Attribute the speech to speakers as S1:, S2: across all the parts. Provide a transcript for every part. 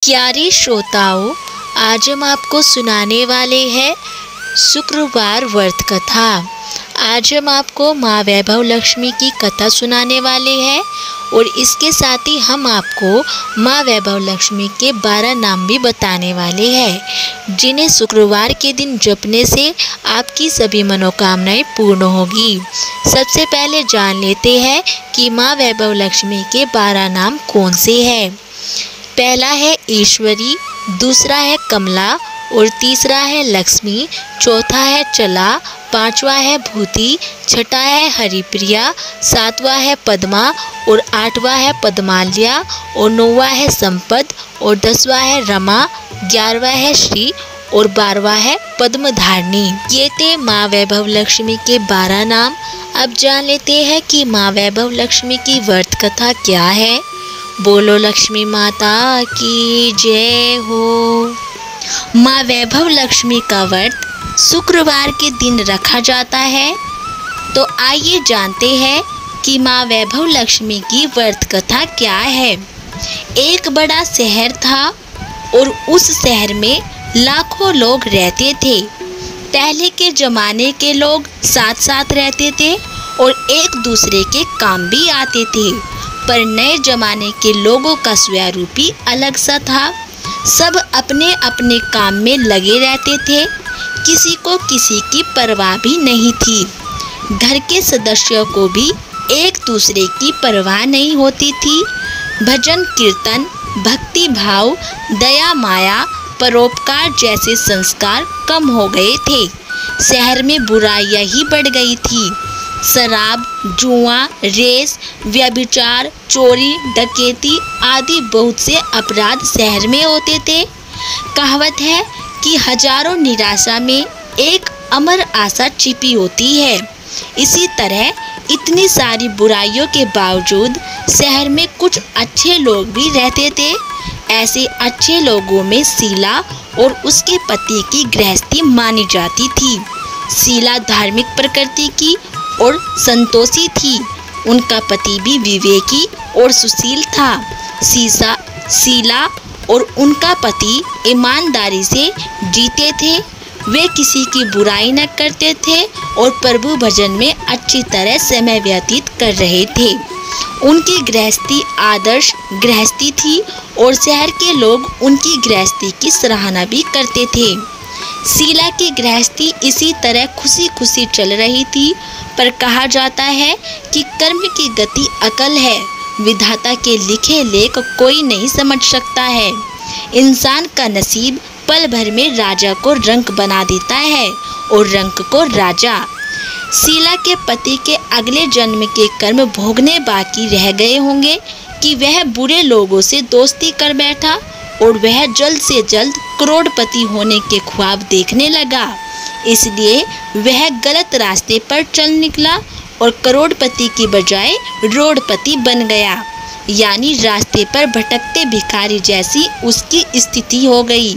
S1: प्यारे श्रोताओं, आज हम आपको सुनाने वाले हैं शुक्रवार व्रत कथा। आज हम आपको माँ वैभव लक्ष्मी की कथा सुनाने वाले हैं और इसके साथ ही हम आपको माँ वैभव लक्ष्मी के 12 नाम भी बताने वाले हैं, जिन्हें शुक्रवार के दिन जपने से आपकी सभी मनोकामनाएं पूर्ण होगी। सबसे पहले जान लेते हैं कि माँ वैभव लक्ष्मी के 12 नाम कौन से हैं। पहला है ईश्वरी, दूसरा है कमला और तीसरा है लक्ष्मी, चौथा है चला, पांचवा है भूति, छठा है हरिप्रिया, सातवां है पद्मा और आठवां है पद्माल्या और नौवां है संपद और 10वां है रमा, 11वां है श्री और 12वां है पद्मधारिणी। ये थे माँ वैभव लक्ष्मी के 12 नाम। अब जान लेते हैं कि माँ वैभव लक्ष्मी की व्रत कथा क्या है। बोलो लक्ष्मी माता की जय हो। माँ वैभव लक्ष्मी का व्रत शुक्रवार के दिन रखा जाता है। तो आइए जानते हैं कि माँ वैभव लक्ष्मी की व्रत कथा क्या है। एक बड़ा शहर था और उस शहर में लाखों लोग रहते थे। पहले के जमाने के लोग साथ साथ रहते थे और एक दूसरे के काम भी आते थे, पर नए जमाने के लोगों का स्वरूप ही अलग सा था। सब अपने अपने काम में लगे रहते थे, किसी को किसी की परवाह भी नहीं थी। घर के सदस्यों को भी एक दूसरे की परवाह नहीं होती थी। भजन कीर्तन, भक्ति भाव, दया माया, परोपकार जैसे संस्कार कम हो गए थे। शहर में बुराइयां ही बढ़ गई थी। शराब, जुआ, रेस, व्यभिचार, चोरी, डकैती आदि बहुत से अपराध शहर में होते थे। कहावत है कि हजारों निराशा में एक अमर आशा छिपी होती है। इसी तरह इतनी सारी बुराइयों के बावजूद शहर में कुछ अच्छे लोग भी रहते थे। ऐसे अच्छे लोगों में शीला और उसके पति की गृहस्थी मानी जाती थी। शीला धार्मिक प्रकृति की और संतोषी थी। उनका पति भी विवेकी और सुशील था। शीला और उनका पति ईमानदारी से जीते थे। वे किसी की बुराई न करते थे और प्रभु भजन में अच्छी तरह समय व्यतीत कर रहे थे। उनकी गृहस्थी आदर्श गृहस्थी थी और शहर के लोग उनकी गृहस्थी की सराहना भी करते थे। शीला की गृहस्थी इसी तरह खुशी खुशी चल रही थी, पर कहा जाता है कि कर्म की गति अकल है। विधाता के लिखे लेख कोई नहीं समझ सकता है। इंसान का नसीब पल भर में राजा को रंक बना देता है और रंक को राजा। शीला के पति के अगले जन्म के कर्म भोगने बाकी रह गए होंगे कि वह बुरे लोगों से दोस्ती कर बैठा और वह जल्द से जल्द करोड़पति होने के ख्वाब देखने लगा। इसलिए वह गलत रास्ते पर चल निकला और करोड़पति की बजाय रोडपति बन गया, यानी रास्ते पर भटकते भिखारी जैसी उसकी स्थिति हो गई।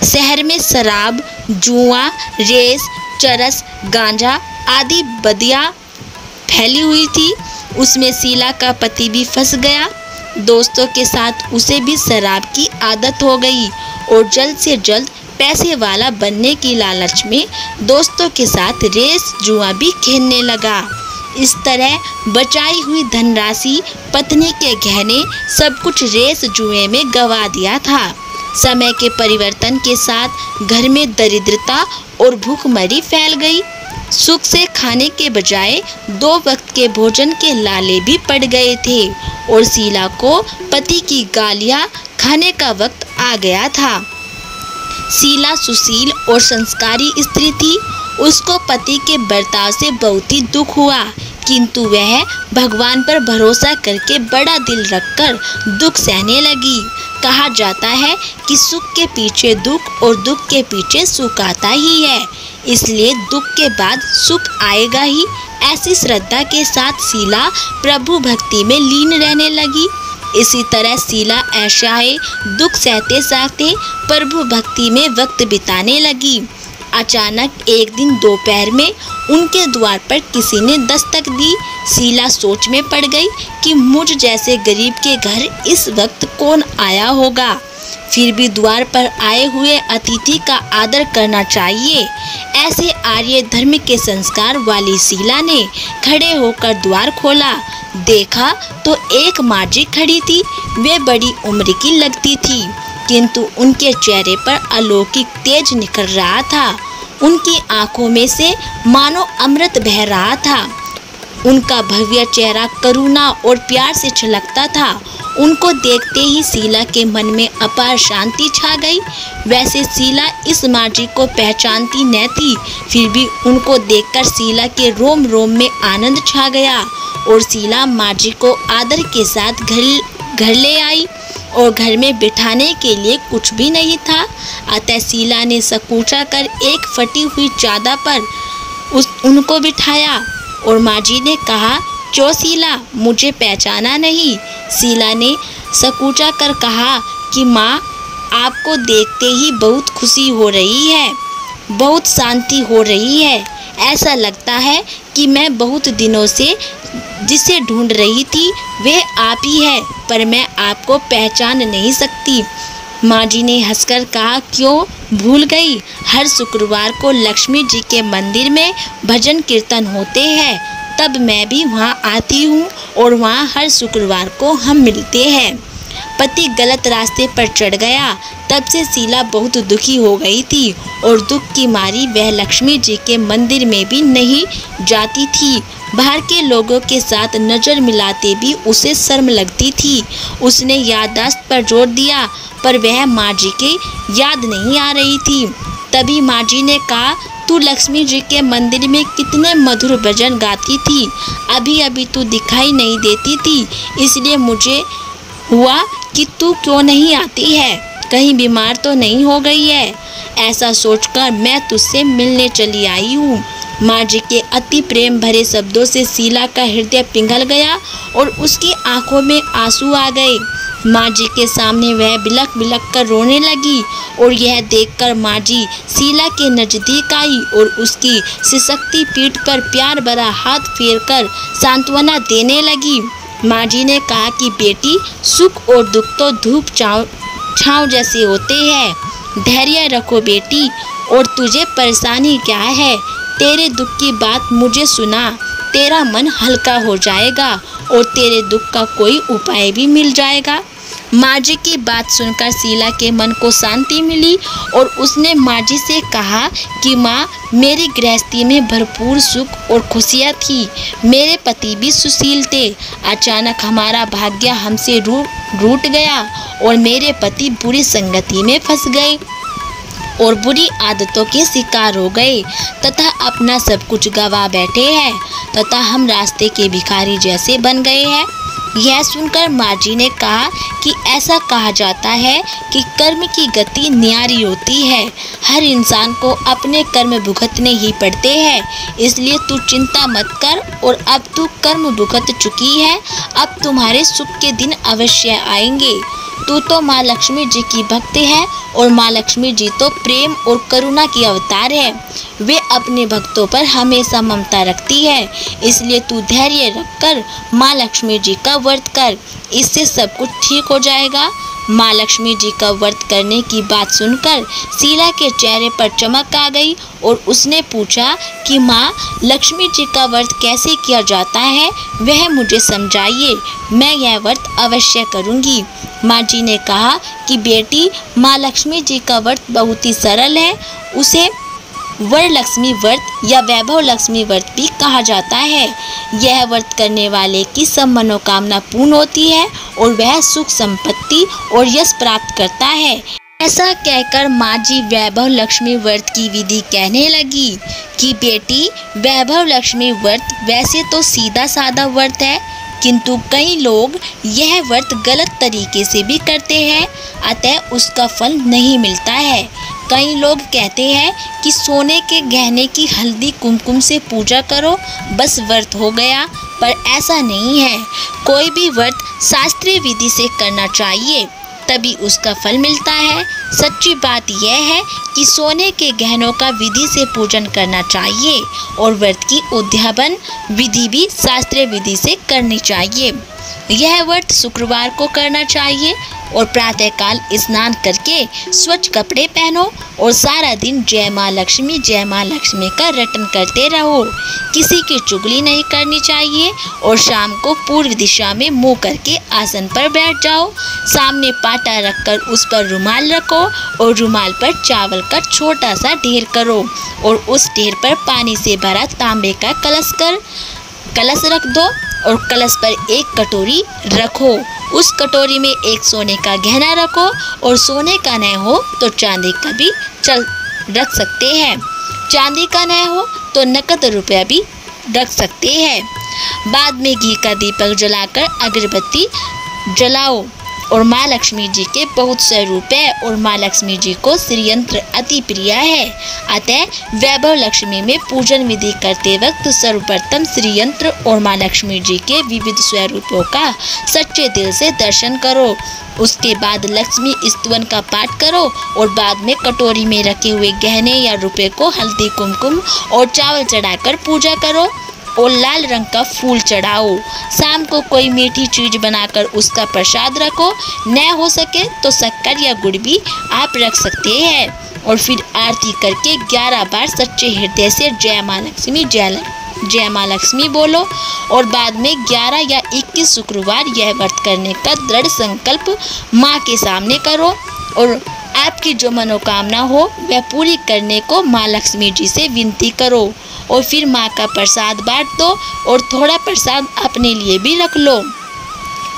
S1: शहर में शराब, जुआ, रेस, चरस, गांजा आदि बदियां फैली हुई थी। उसमें शीला का पति भी फंस गया। दोस्तों के साथ उसे भी शराब की आदत हो गई और जल्द से जल्द पैसे वाला बनने की लालच में दोस्तों के साथ रेस जुआ भी खेलने लगा। इस तरह बचाई हुई धनराशि, पत्नी के गहने सब कुछ रेस जुए में गंवा दिया था। समय के परिवर्तन के साथ घर में दरिद्रता और भूखमरी फैल गई। सुख से खाने के बजाय 2 वक्त के भोजन के लाले भी पड़ गए थे और शीला को पति की गालियां खाने का वक्त आ गया था। शीला सुशील और संस्कारी स्त्री थी। उसको पति के बर्ताव से बहुत ही दुख हुआ, किंतु वह भगवान पर भरोसा करके बड़ा दिल रखकर दुख सहने लगी। कहा जाता है कि सुख के पीछे दुख और दुख के पीछे सुख आता ही है, इसलिए दुख के बाद सुख आएगा ही। ऐसी श्रद्धा के साथ शीला प्रभु भक्ति में लीन रहने लगी। इसी तरह शीला ऐशाए दुख सहते सहते प्रभु भक्ति में वक्त बिताने लगी। अचानक एक दिन दोपहर में उनके द्वार पर किसी ने दस्तक दी। शीला सोच में पड़ गई कि मुझ जैसे गरीब के घर इस वक्त कौन आया होगा। फिर भी द्वार पर आए हुए अतिथि का आदर करना चाहिए। ऐसे आर्य धर्म के संस्कार वाली शीला ने खड़े होकर द्वार खोला। देखा तो एक माजी खड़ी थी। वे बड़ी उम्र की लगती थी, किंतु उनके चेहरे पर अलौकिक तेज निकल रहा था। उनकी आंखों में से मानो अमृत बह रहा था। उनका भव्य चेहरा करुणा और प्यार से छलकता था। उनको देखते ही शीला के मन में अपार शांति छा गई। वैसे शीला इस माजी को पहचानती न थी, फिर भी उनको देखकर शीला के रोम रोम में आनंद छा गया और शीला माजी को आदर के साथ घर ले आई और घर में बिठाने के लिए कुछ भी नहीं था। अतः शीला ने सकूचा कर एक फटी हुई चादर पर उनको बिठाया और माजी ने कहा, क्यों शीला, मुझे पहचाना नहीं? शीला ने सकूचा कर कहा कि माँ, आपको देखते ही बहुत खुशी हो रही है, बहुत शांति हो रही है। ऐसा लगता है कि मैं बहुत दिनों से जिसे ढूंढ रही थी वह आप ही है, पर मैं आपको पहचान नहीं सकती। माजी ने हंसकर कहा, क्यों भूल गई? हर शुक्रवार को लक्ष्मी जी के मंदिर में भजन कीर्तन होते हैं, तब मैं भी वहाँ आती हूँ और वहाँ हर शुक्रवार को हम मिलते हैं। पति गलत रास्ते पर चढ़ गया, तब से शीला बहुत दुखी हो गई थी और दुख की मारी वह लक्ष्मी जी के मंदिर में भी नहीं जाती थी। बाहर के लोगों के साथ नज़र मिलाते भी उसे शर्म लगती थी। उसने याददाश्त पर जोर दिया, पर वह माजी की याद नहीं आ रही थी। तभी माजी ने कहा, तू लक्ष्मी जी के मंदिर में कितने मधुर भजन गाती थी, अभी अभी तू दिखाई नहीं देती थी, इसलिए मुझे हुआ कि तू क्यों नहीं आती है, कहीं बीमार तो नहीं हो गई है। ऐसा सोचकर मैं तुझसे मिलने चली आई हूँ। माजी के अति प्रेम भरे शब्दों से शीला का हृदय पिघल गया और उसकी आंखों में आंसू आ गए। माजी के सामने वह बिलख बिलख कर रोने लगी और यह देखकर माजी शीला के नज़दीक आई और उसकी सिसकती पीठ पर प्यार भरा हाथ फेरकर सांत्वना देने लगी। माजी ने कहा कि बेटी, सुख और दुख तो धूप छाँव जैसे होते हैं, धैर्य रखो बेटी। और तुझे परेशानी क्या है? तेरे दुख की बात मुझे सुना, तेरा मन हल्का हो जाएगा और तेरे दुख का कोई उपाय भी मिल जाएगा। माजी की बात सुनकर शीला के मन को शांति मिली और उसने माजी से कहा कि माँ, मेरी गृहस्थी में भरपूर सुख और खुशियाँ थी। मेरे पति भी सुशील थे। अचानक हमारा भाग्य हमसे रूठ गया और मेरे पति बुरी संगति में फंस गए और बुरी आदतों के शिकार हो गए तथा अपना सब कुछ गवा बैठे हैं तथा हम रास्ते के भिखारी जैसे बन गए हैं। यह सुनकर माजी ने कहा कि ऐसा कहा जाता है कि कर्म की गति न्यारी होती है। हर इंसान को अपने कर्म भुगतने ही पड़ते हैं, इसलिए तू चिंता मत कर और अब तू कर्म भुगत चुकी है, अब तुम्हारे सुख के दिन अवश्य आएंगे। तू तो माँ लक्ष्मी जी की भक्त है और माँ लक्ष्मी जी तो प्रेम और करुणा की अवतार है। वे अपने भक्तों पर हमेशा ममता रखती है, इसलिए तू धैर्य रखकर माँ लक्ष्मी जी का व्रत कर, इससे सब कुछ ठीक हो जाएगा। माँ लक्ष्मी जी का व्रत करने की बात सुनकर शीला के चेहरे पर चमक आ गई और उसने पूछा कि माँ, लक्ष्मी जी का व्रत कैसे किया जाता है, वह मुझे समझाइए, मैं यह व्रत अवश्य करूँगी। माँ जी ने कहा कि बेटी, माँ लक्ष्मी जी का व्रत बहुत ही सरल है। उसे वरलक्ष्मी व्रत या वैभव लक्ष्मी व्रत भी कहा जाता है। यह व्रत करने वाले की सब मनोकामना पूर्ण होती है और वह सुख संपत्ति और यश प्राप्त करता है। ऐसा कहकर माँ जी वैभव लक्ष्मी व्रत की विधि कहने लगी कि बेटी, वैभव लक्ष्मी व्रत वैसे तो सीधा साधा व्रत है, किंतु कई लोग यह व्रत गलत तरीके से भी करते हैं, अतः उसका फल नहीं मिलता है। कई लोग कहते हैं कि सोने के गहने की हल्दी कुमकुम से पूजा करो, बस व्रत हो गया, पर ऐसा नहीं है। कोई भी व्रत शास्त्रीय विधि से करना चाहिए, तभी उसका फल मिलता है। सच्ची बात यह है कि सोने के गहनों का विधि से पूजन करना चाहिए और व्रत की उद्यापन विधि भी शास्त्रीय विधि से करनी चाहिए। यह व्रत शुक्रवार को करना चाहिए। और प्रातःकाल स्नान करके स्वच्छ कपड़े पहनो और सारा दिन जय माँ लक्ष्मी का रटन करते रहो। किसी की चुगली नहीं करनी चाहिए और शाम को पूर्व दिशा में मुंह करके आसन पर बैठ जाओ। सामने पाटा रखकर उस पर रुमाल रखो और रुमाल पर चावल का छोटा सा ढेर करो और उस ढेर पर पानी से भरा तांबे का कलश रख दो और कलश पर एक कटोरी रखो। उस कटोरी में एक सोने का गहना रखो और सोने का न हो तो चांदी का भी रख सकते हैं। चांदी का न हो तो नकद रुपया भी रख सकते हैं। बाद में घी का दीपक जलाकर अगरबत्ती जलाओ और माँ लक्ष्मी जी के बहुत स्वरूप है और माँ लक्ष्मी जी को श्रीयंत्र अति प्रिय है। अतः वैभव लक्ष्मी में पूजन विधि करते वक्त सर्वप्रथम श्रीयंत्र और माँ लक्ष्मी जी के विविध स्वरूपों का सच्चे दिल से दर्शन करो। उसके बाद लक्ष्मी स्तवन का पाठ करो और बाद में कटोरी में रखे हुए गहने या रुपए को हल्दी कुमकुम और चावल चढ़ाकर पूजा करो और लाल रंग का फूल चढ़ाओ। शाम को कोई मीठी चीज बनाकर उसका प्रसाद रखो। न हो सके तो शक्कर या गुड़ भी आप रख सकते हैं और फिर आरती करके 11 बार सच्चे हृदय से जय माँ लक्ष्मी बोलो और बाद में 11 या 21 शुक्रवार यह व्रत करने का दृढ़ संकल्प माँ के सामने करो और आपकी जो मनोकामना हो वह पूरी करने को माँ लक्ष्मी जी से विनती करो और फिर माँ का प्रसाद बांट दो और थोड़ा प्रसाद अपने लिए भी रख लो।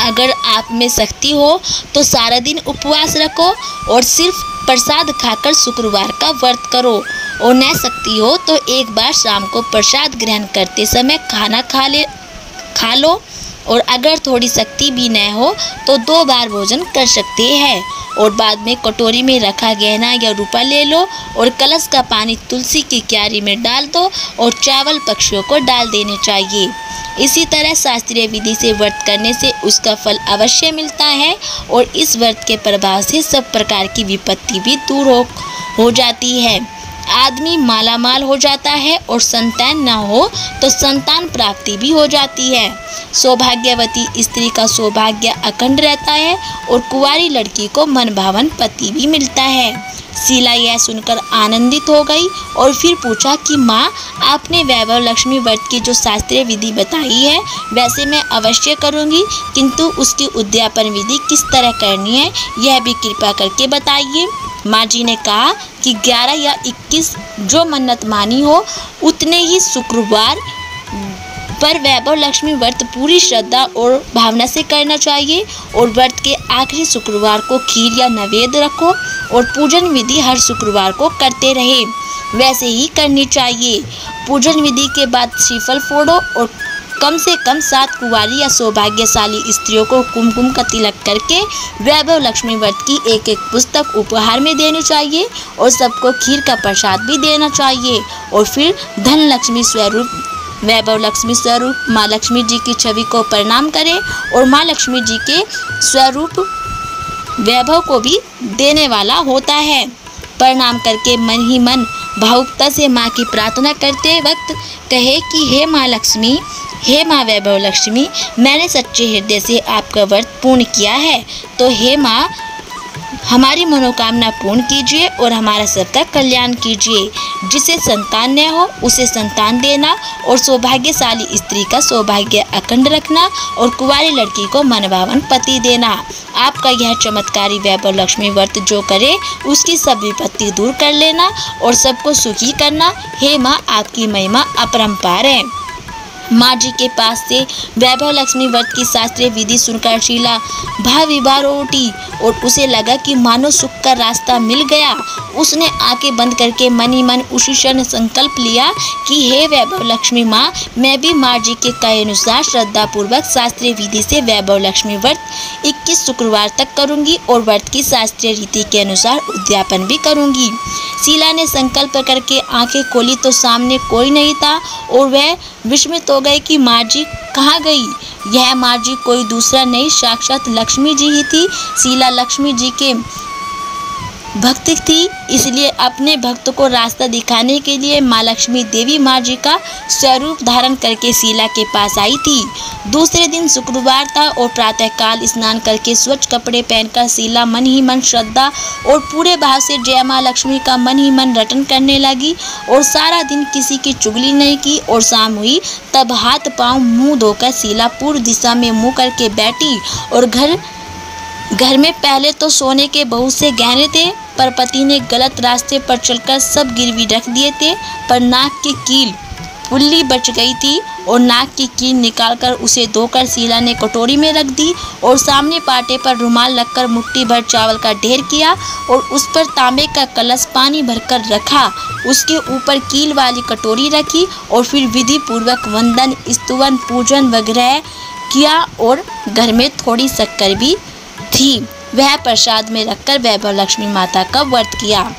S1: अगर आप में शक्ति हो तो सारा दिन उपवास रखो और सिर्फ प्रसाद खाकर शुक्रवार का व्रत करो और न शक्ति हो तो एक बार शाम को प्रसाद ग्रहण करते समय खाना खा लो और अगर थोड़ी शक्ति भी न हो तो 2 बार भोजन कर सकते हैं और बाद में कटोरी में रखा गहना या रुपया ले लो और कलश का पानी तुलसी की क्यारी में डाल दो और चावल पक्षियों को डाल देने चाहिए। इसी तरह शास्त्रीय विधि से व्रत करने से उसका फल अवश्य मिलता है और इस व्रत के प्रभाव से सब प्रकार की विपत्ति भी दूर हो जाती है। आदमी मालामाल हो जाता है और संतान न हो तो संतान प्राप्ति भी हो जाती है। सौभाग्यवती स्त्री का सौभाग्य अखंड रहता है और कुंवारी लड़की को मनभावन पति भी मिलता है। शीला यह सुनकर आनंदित हो गई और फिर पूछा कि माँ, आपने वैभव लक्ष्मी व्रत की जो शास्त्रीय विधि बताई है वैसे मैं अवश्य करूँगी, किंतु उसकी उद्यापन विधि किस तरह करनी है यह भी कृपा करके बताइए। माँ जी ने कहा कि 11 या 21 जो मन्नत मानी हो उतने ही शुक्रवार पर वैभव लक्ष्मी व्रत पूरी श्रद्धा और भावना से करना चाहिए और व्रत के आखिरी शुक्रवार को खीर या नैवेद्य रखो और पूजन विधि हर शुक्रवार को करते रहे वैसे ही करनी चाहिए। पूजन विधि के बाद श्रीफल फोड़ो और कम से कम 7 कुंवारी या सौभाग्यशाली स्त्रियों को कुमकुम का तिलक करके वैभव लक्ष्मी व्रत की एक पुस्तक उपहार में देनी चाहिए और सबको खीर का प्रसाद भी देना चाहिए और फिर धन लक्ष्मी स्वरूप वैभव लक्ष्मी स्वरूप माँ लक्ष्मी जी की छवि को प्रणाम करें और माँ लक्ष्मी जी के स्वरूप वैभव को भी देने वाला होता है। प्रणाम करके मन ही मन भावुकता से माँ की प्रार्थना करते वक्त कहे कि हे माँ लक्ष्मी, हे माँ वैभव लक्ष्मी, मैंने सच्चे हृदय से आपका व्रत पूर्ण किया है, तो हे माँ हमारी मनोकामना पूर्ण कीजिए और हमारा सबका कल्याण कीजिए। जिसे संतान न हो उसे संतान देना और सौभाग्यशाली स्त्री का सौभाग्य अखंड रखना और कुंवारी लड़की को मनभावन पति देना। आपका यह चमत्कारी वैभव लक्ष्मी व्रत जो करे उसकी सब विपत्ति दूर कर लेना और सबको सुखी करना। हे माँ, आपकी महिमा अपरंपार है। माँ जी के पास से वैभव लक्ष्मी व्रत की शास्त्रीय विधि सुनकर शीला भाव विभार उठी और उसे लगा कि मानो सुख का रास्ता मिल गया। उसने आंखें बंद करके मन ही मन उसी क्षण संकल्प लिया कि हे वैभव लक्ष्मी माँ, मैं भी माँ जी के कहे अनुसार श्रद्धा पूर्वक शास्त्रीय विधि से वैभव लक्ष्मी व्रत 21 शुक्रवार तक करूंगी और व्रत की शास्त्रीय रीति के अनुसार उद्यापन भी करूंगी। शीला ने संकल्प करके आंखें खोली तो सामने कोई नहीं था और वह विस्मित हो गए कि माँ जी कहाँ गई। यह माँ जी कोई दूसरा नहीं, साक्षात लक्ष्मी जी ही थी। शीला लक्ष्मी जी के भक्त थी, इसलिए अपने भक्त को रास्ता दिखाने के लिए माँ लक्ष्मी देवी माँ जी का स्वरूप धारण करके शीला के पास आई थी। दूसरे दिन शुक्रवार था और प्रातःकाल स्नान करके स्वच्छ कपड़े पहनकर शीला मन ही मन श्रद्धा और पूरे भाव से जय माँ लक्ष्मी का मन ही मन रटन करने लगी और सारा दिन किसी की चुगली नहीं की। और शाम हुई तब हाथ पांव मुंह धोकर शीला पूर्व दिशा में मुंह करके बैठी और घर में पहले तो सोने के बहुत से गहने थे, पर पति ने गलत रास्ते पर चलकर सब गिरवी रख दिए थे। पर नाक की कील पुल्ली बच गई थी और नाक की कील निकालकर उसे धोकर शीला ने कटोरी में रख दी और सामने पाटे पर रुमाल रखकर मुट्ठी भर चावल का ढेर किया और उस पर तांबे का कलश पानी भरकर रखा। उसके ऊपर कील वाली कटोरी रखी और फिर विधि पूर्वक वंदन, स्तुवन, पूजन वगैरह किया और घर में थोड़ी शक्कर भी थी, वह प्रसाद में रखकर वैभव लक्ष्मी माता का व्रत किया।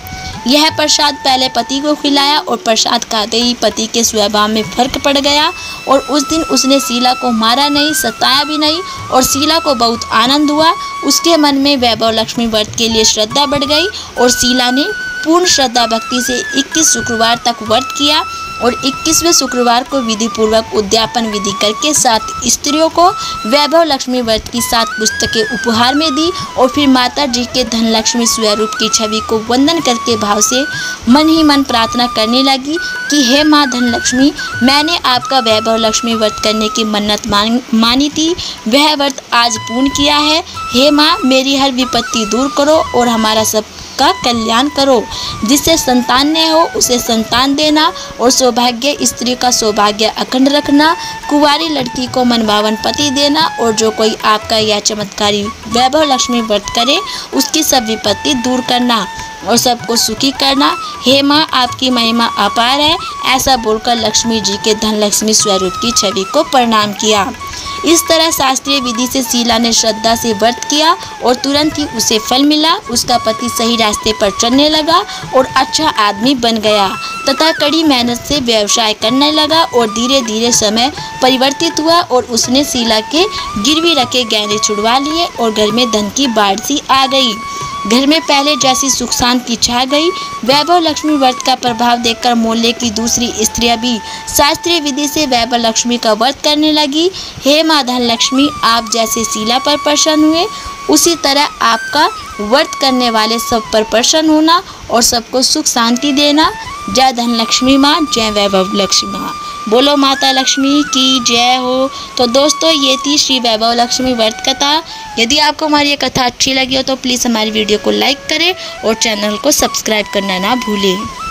S1: यह प्रसाद पहले पति को खिलाया और प्रसाद खाते ही पति के स्वभाव में फर्क पड़ गया और उस दिन उसने शीला को मारा नहीं, सताया भी नहीं और शीला को बहुत आनंद हुआ। उसके मन में वैभव लक्ष्मी व्रत के लिए श्रद्धा बढ़ गई और शीला ने पूर्ण श्रद्धा भक्ति से 21 शुक्रवार तक व्रत किया और 21वें शुक्रवार को विधि पूर्वक उद्यापन विधि करके 7 स्त्रियों को वैभव लक्ष्मी व्रत की 7 पुस्तकें उपहार में दी और फिर माता जी के धनलक्ष्मी स्वरूप की छवि को वंदन करके भाव से मन ही मन प्रार्थना करने लगी कि हे माँ धनलक्ष्मी, मैंने आपका वैभव लक्ष्मी व्रत करने की मन्नत मानी थी, वह व्रत आज पूर्ण किया है। हे माँ, मेरी हर विपत्ति दूर करो और हमारा सब का कल्याण करो। जिससे संतान न हो उसे संतान देना और सौभाग्य स्त्री का सौभाग्य अखंड रखना, कुंवारी लड़की को मनभावन पति देना और जो कोई आपका यह चमत्कारी वैभव लक्ष्मी व्रत करे उसकी सब विपत्ति दूर करना और सबको सुखी करना। हे माँ, आपकी महिमा अपार है। ऐसा बोलकर लक्ष्मी जी के धनलक्ष्मी स्वरूप की छवि को प्रणाम किया। इस तरह शास्त्रीय विधि से शीला ने श्रद्धा से व्रत किया और तुरंत ही उसे फल मिला। उसका पति सही रास्ते पर चलने लगा और अच्छा आदमी बन गया तथा कड़ी मेहनत से व्यवसाय करने लगा और धीरे धीरे समय परिवर्तित हुआ और उसने शीला के गिरवी रखे गहने छुड़वा लिए और घर में धन की बाढ़ सी आ गई। घर में पहले जैसी सुख शांति छा गई। वैभव लक्ष्मी व्रत का प्रभाव देखकर मोहल्ले की दूसरी स्त्रियां भी शास्त्रीय विधि से वैभव लक्ष्मी का व्रत करने लगी। हे माँ धनलक्ष्मी, आप जैसे शीला पर प्रसन्न हुए उसी तरह आपका व्रत करने वाले सब पर प्रसन्न होना और सबको सुख शांति देना। जय धनलक्ष्मी माँ, जय वैभव लक्ष्मी माँ। बोलो माता लक्ष्मी की जय हो। तो दोस्तों, ये थी श्री वैभव लक्ष्मी व्रत कथा। यदि आपको हमारी ये कथा अच्छी लगी हो तो प्लीज़ हमारी वीडियो को लाइक करें और चैनल को सब्सक्राइब करना ना भूलें।